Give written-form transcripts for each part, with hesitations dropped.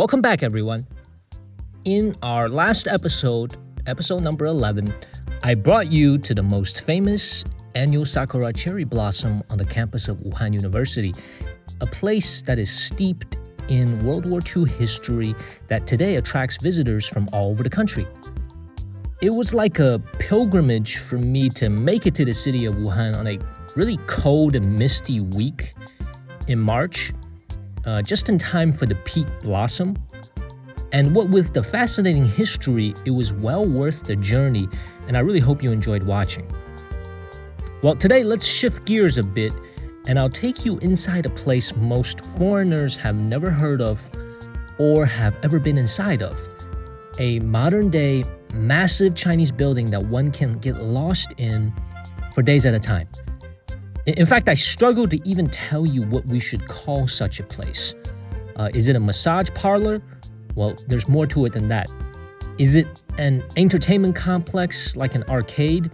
Welcome back, everyone. In our last episode number 11, I brought you to the most famous annual sakura cherry blossom on the campus of Wuhan University, a place that is steeped in World War II history that today attracts visitors from all over the country. It was like a pilgrimage for me to make it to the city of Wuhan on a really cold and misty week in March, just in time for the peak blossom. And what with the fascinating history, it was well worth the journey, and I really hope you enjoyed watching. Well, today let's shift gears a bit, and I'll take you inside a place most foreigners have never heard of or have ever been inside of. A modern-day, massive Chinese building that one can get lost in for days at a time. In fact, I struggle to even tell you what we should call such a place. Is it a massage parlor? Well, there's more to it than that. Is it an entertainment complex like an arcade?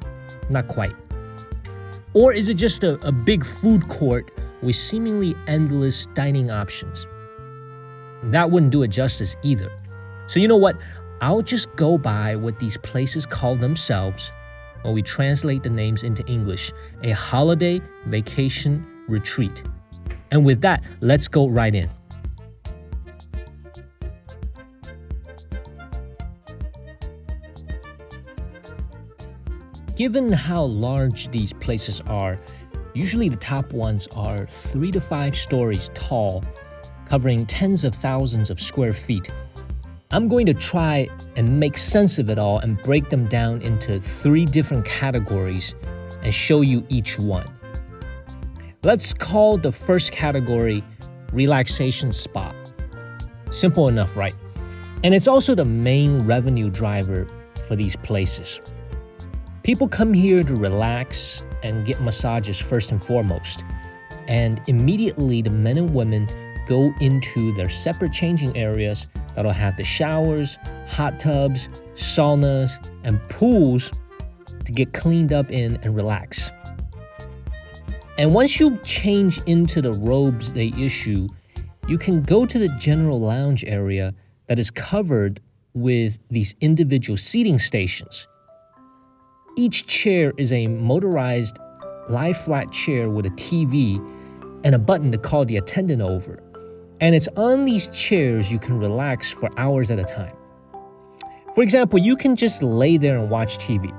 Not quite. Or is it just a big food court with seemingly endless dining options? That wouldn't do it justice either. So you know what? I'll just go by what these places call themselves when we translate the names into English, a holiday vacation retreat. And with that, let's go right in. Given how large these places are, usually the top ones are 3 to 5 stories tall, covering tens of thousands of square feet. I'm going to try and make sense of it all and break them down into 3 different categories and show you each one. Let's call the first category relaxation spa. Simple enough, right? And it's also the main revenue driver for these places. People come here to relax and get massages first and foremost. And immediately the men and women go into their separate changing areas that'll have the showers, hot tubs, saunas, and pools to get cleaned up in and relax. And once you change into the robes they issue, you can go to the general lounge area that is covered with these individual seating stations. Each chair is a motorized lie-flat chair with a TV and a button to call the attendant over. And it's on these chairs you can relax for hours at a time. For example, you can just lay there and watch TV.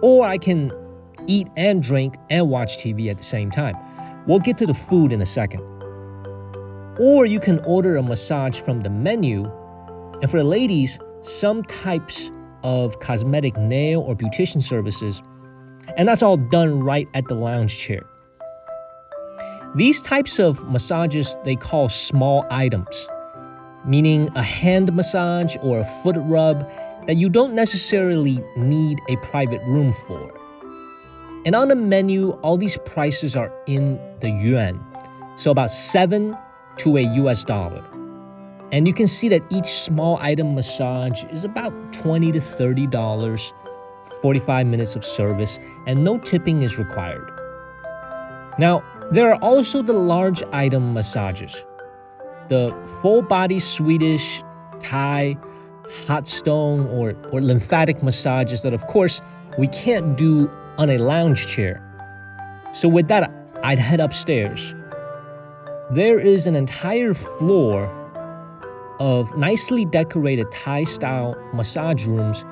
Or I can eat and drink and watch TV at the same time. We'll get to the food in a second. Or you can order a massage from the menu. And for the ladies, some types of cosmetic nail or beautician services, and that's all done right at the lounge chair. These types of massages they call small items, meaning a hand massage or a foot rub that you don't necessarily need a private room for. And on the menu, all these prices are in the yuan, so about 7 to a US dollar. And you can see that each small item massage is about $20 to $30, 45 minutes of service, and no tipping is required. Now, there are also the large item massages, the full-body Swedish, Thai, hot stone, or lymphatic massages that, of course, we can't do on a lounge chair. So with that, I'd head upstairs. There is an entire floor of nicely decorated Thai-style massage rooms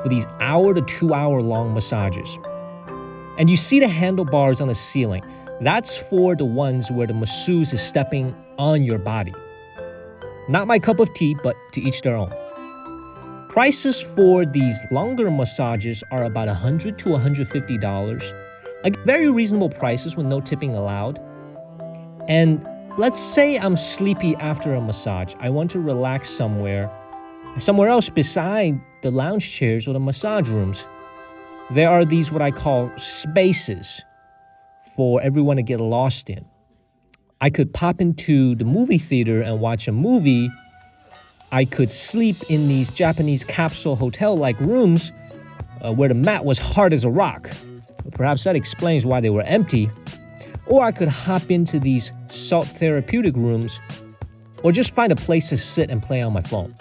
for these hour to 2 hour long massages. And you see the handlebars on the ceiling. That's for the ones where the masseuse is stepping on your body. Not my cup of tea, but to each their own. Prices for these longer massages are about $100 to $150. Very reasonable prices with no tipping allowed. And let's say I'm sleepy after a massage. I want to relax somewhere else beside the lounge chairs or the massage rooms. There are these what I call spaces for everyone to get lost in. I could pop into the movie theater and watch a movie. I could sleep in these Japanese capsule hotel-like rooms where the mat was hard as a rock. Perhaps that explains why they were empty. Or I could hop into these salt therapeutic rooms or just find a place to sit and play on my phone.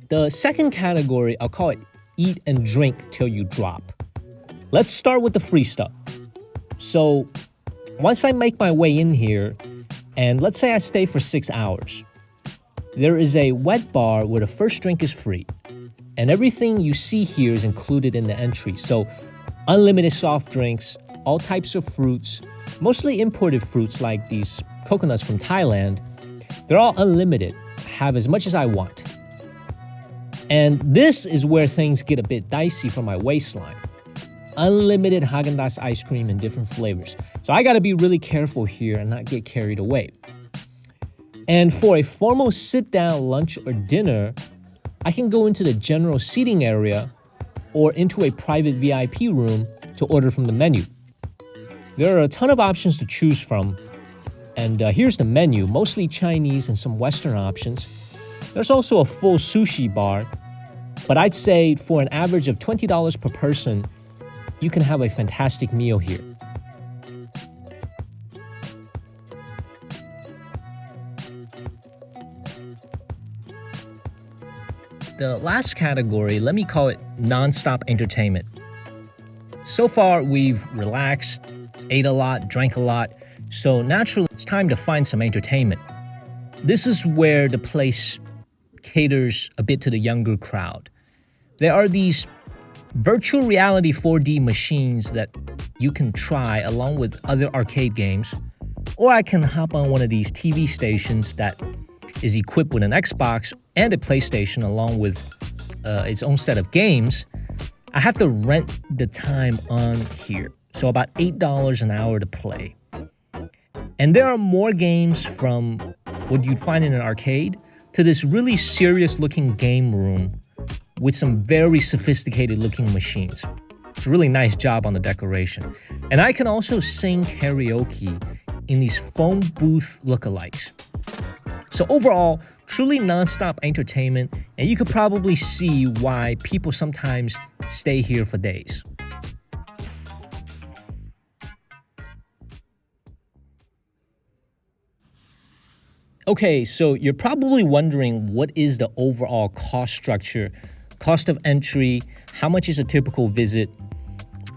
The second category, I'll call it eat and drink till you drop. Let's start with the free stuff. So once I make my way in here, and let's say I stay for 6 hours, there is a wet bar where the first drink is free. And everything you see here is included in the entry. So unlimited soft drinks, all types of fruits, mostly imported fruits like these coconuts from Thailand. They're all unlimited. Have as much as I want. And this is where things get a bit dicey for my waistline. Unlimited Haagen-Dazs ice cream in different flavors. So I gotta be really careful here and not get carried away. And for a formal sit-down lunch or dinner, I can go into the general seating area or into a private VIP room to order from the menu. There are a ton of options to choose from. And here's the menu, mostly Chinese and some Western options. There's also a full sushi bar, but I'd say for an average of $20 per person, you can have a fantastic meal here. The last category, let me call it nonstop entertainment. So far, we've relaxed, ate a lot, drank a lot, so naturally it's time to find some entertainment. This is where the place caters a bit to the younger crowd. There are these virtual reality 4D machines that you can try along with other arcade games, or I can hop on one of these TV stations that is equipped with an Xbox and a PlayStation along with its own set of games. I have to rent the time on here, so about $8 an hour to play. And there are more games from what you'd find in an arcade to this really serious looking game room with some very sophisticated looking machines. It's a really nice job on the decoration. And I can also sing karaoke in these phone booth lookalikes. So overall, truly nonstop entertainment, and you could probably see why people sometimes stay here for days. Okay, so you're probably wondering what is the overall cost structure, cost of entry, how much is a typical visit?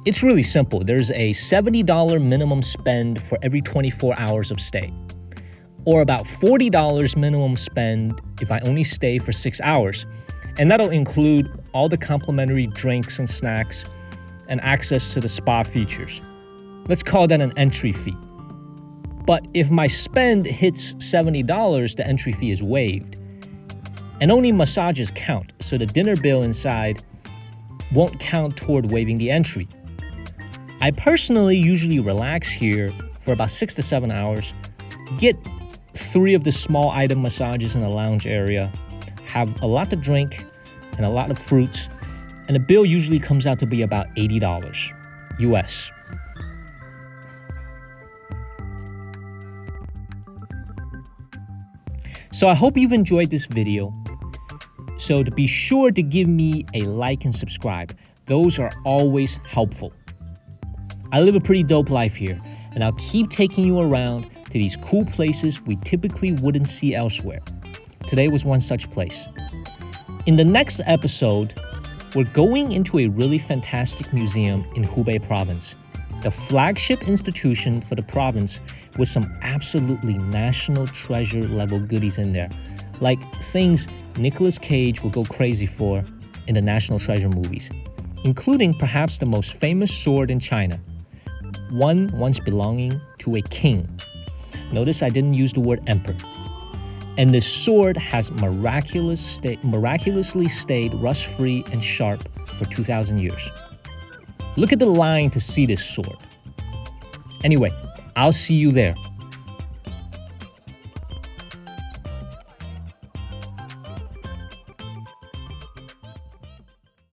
It's really simple. There's a $70 minimum spend for every 24 hours of stay, or about $40 minimum spend if I only stay for 6 hours. And that'll include all the complimentary drinks and snacks and access to the spa features. Let's call that an entry fee. But if my spend hits $70, the entry fee is waived. And only massages count, so the dinner bill inside won't count toward waiving the entry. I personally usually relax here for about 6 to 7 hours, get 3 of the small item massages in the lounge area, have a lot to drink and a lot of fruits, and the bill usually comes out to be about $80 US. So I hope you've enjoyed this video. So to be sure to give me a like and subscribe. Those are always helpful. I live a pretty dope life here, and I'll keep taking you around to these cool places we typically wouldn't see elsewhere. Today was one such place. In the next episode, we're going into a really fantastic museum in Hubei province, the flagship institution for the province with some absolutely national treasure level goodies in there, like things Nicolas Cage will go crazy for in the National Treasure movies, including perhaps the most famous sword in China, one once belonging to a king. Notice I didn't use the word emperor. And this sword has miraculously stayed rust-free and sharp for 2,000 years. Look at the line to see this sword. Anyway, I'll see you there.